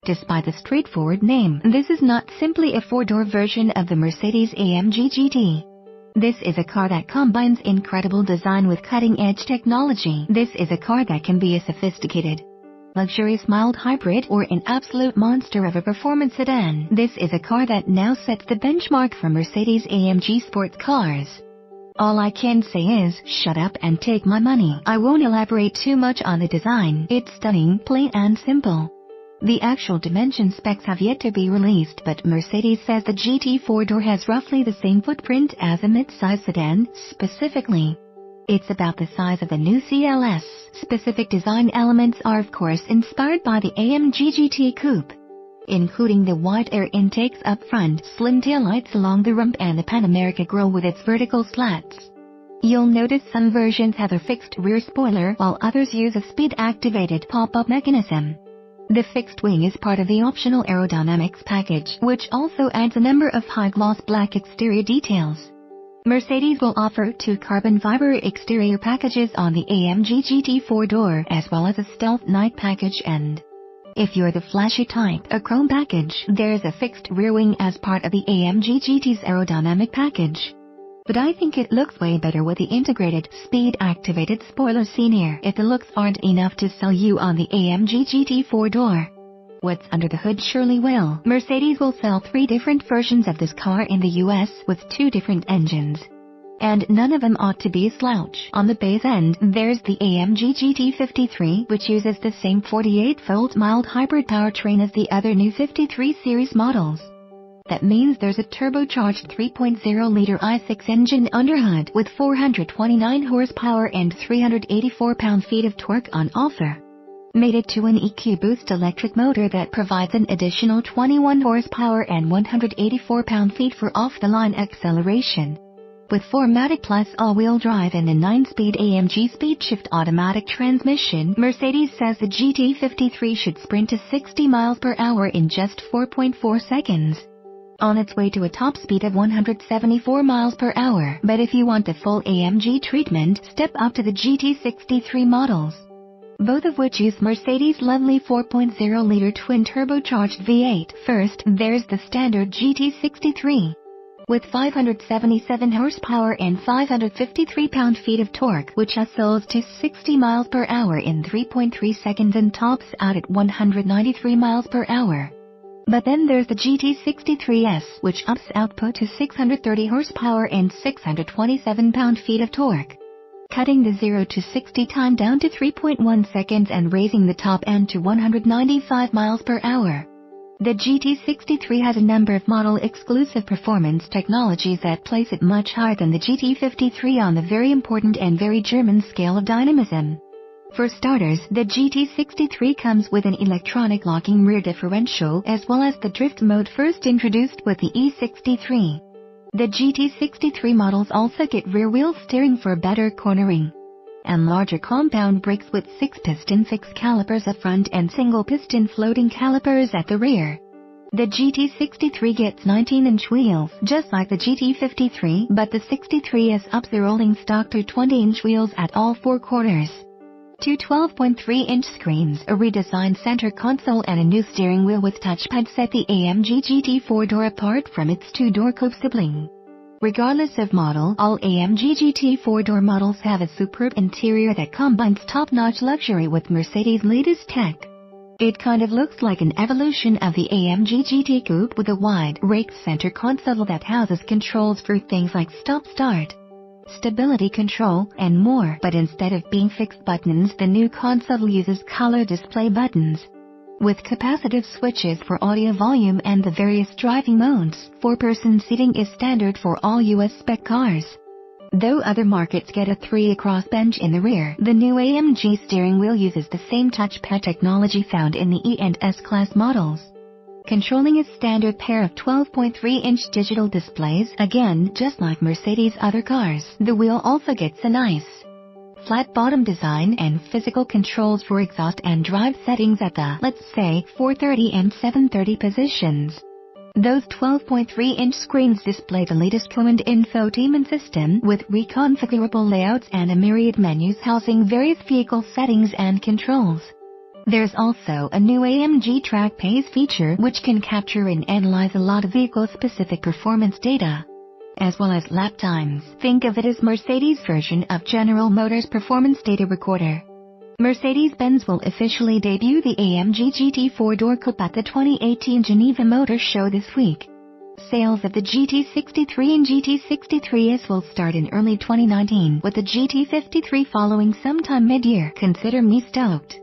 Despite the straightforward name, this is not simply a four-door version of the Mercedes-AMG GT. This is a car that combines incredible design with cutting-edge technology. This is a car that can be a sophisticated, luxurious mild hybrid or an absolute monster of a performance sedan. This is a car that now sets the benchmark for Mercedes-AMG sports cars. All I can say is, shut up and take my money. I won't elaborate too much on the design. It's stunning, plain and simple. The actual dimension specs have yet to be released, but Mercedes says the GT four-door has roughly the same footprint as a mid-size sedan. Specifically, it's about the size of the new CLS. Specific design elements are of course inspired by the AMG GT Coupe, including the wide air intakes up front, slim taillights along the rump and the Pan America grille with its vertical slats. You'll notice some versions have a fixed rear spoiler while others use a speed-activated pop-up mechanism. The fixed wing is part of the optional aerodynamics package, which also adds a number of high-gloss black exterior details. Mercedes will offer two carbon fiber exterior packages on the AMG GT four-door, as well as a stealth night package and, if you're the flashy type, a chrome package. There's a fixed rear wing as part of the AMG GT's aerodynamic package, but I think it looks way better with the integrated, speed-activated spoiler seen here. If the looks aren't enough to sell you on the AMG GT four-door, what's under the hood surely will. Mercedes will sell 3 different versions of this car in the US with 2 different engines, and none of them ought to be a slouch. On the base end, there's the AMG GT 53, which uses the same 48-volt mild hybrid powertrain as the other new 53 series models. That means there's a turbocharged 3.0-liter i6 engine underhood with 429 horsepower and 384 pound-feet of torque on offer, mated to an EQ-Boost electric motor that provides an additional 21 horsepower and 184 pound-feet for off-the-line acceleration. With 4MATIC Plus all-wheel drive and a 9-speed AMG SpeedShift automatic transmission, Mercedes says the GT53 should sprint to 60 miles per hour in just 4.4 seconds. On its way to a top speed of 174 miles per hour. But if you want the full AMG treatment, step up to the GT63 models, both of which use Mercedes' lovely 4.0-liter twin-turbocharged V8. First, there's the standard GT63, with 577 horsepower and 553 pound-feet of torque, which hustles to 60 miles per hour in 3.3 seconds and tops out at 193 miles per hour. But then there's the GT63S, which ups output to 630 horsepower and 627 pound-feet of torque, cutting the 0 to 60 time down to 3.1 seconds and raising the top end to 195 miles per hour. The GT63 has a number of model-exclusive performance technologies that place it much higher than the GT53 on the very important and very German scale of dynamism. For starters, the GT63 comes with an electronic locking rear differential as well as the drift mode first introduced with the E63. The GT63 models also get rear-wheel steering for better cornering, and larger compound brakes with 6-piston fixed calipers up front and single-piston floating calipers at the rear. The GT63 gets 19-inch wheels, just like the GT53, but the 63S ups the rolling stock to 20-inch wheels at all 4 corners. 2 12.3-inch screens, a redesigned center console and a new steering wheel with touchpad set the AMG GT four-door apart from its 2-door coupe sibling. Regardless of model, all AMG GT four-door models have a superb interior that combines top-notch luxury with Mercedes' latest tech. It kind of looks like an evolution of the AMG GT Coupe with a wide, raked center console that houses controls for things like stop-start, stability control, and more. But instead of being fixed buttons, the new console uses color display buttons, with capacitive switches for audio volume and the various driving modes. 4-person seating is standard for all US spec cars. Though other markets get a 3-across bench in the rear, the new AMG steering wheel uses the same touchpad technology found in the E and S-Class models, controlling a standard pair of 12.3-inch digital displays, again just like Mercedes' other cars. The wheel also gets a nice, flat bottom design and physical controls for exhaust and drive settings at the, let's say, 430 and 730 positions. Those 12.3-inch screens display the latest Command infotainment system with reconfigurable layouts and a myriad menus housing various vehicle settings and controls. There's also a new AMG Track Pace feature which can capture and analyze a lot of vehicle-specific performance data, as well as lap times. Think of it as Mercedes' version of General Motors' Performance Data Recorder. Mercedes-Benz will officially debut the AMG GT 4-door coupe at the 2018 Geneva Motor Show this week. Sales of the GT63 and GT63S will start in early 2019, with the GT53 following sometime mid-year. Consider me stoked.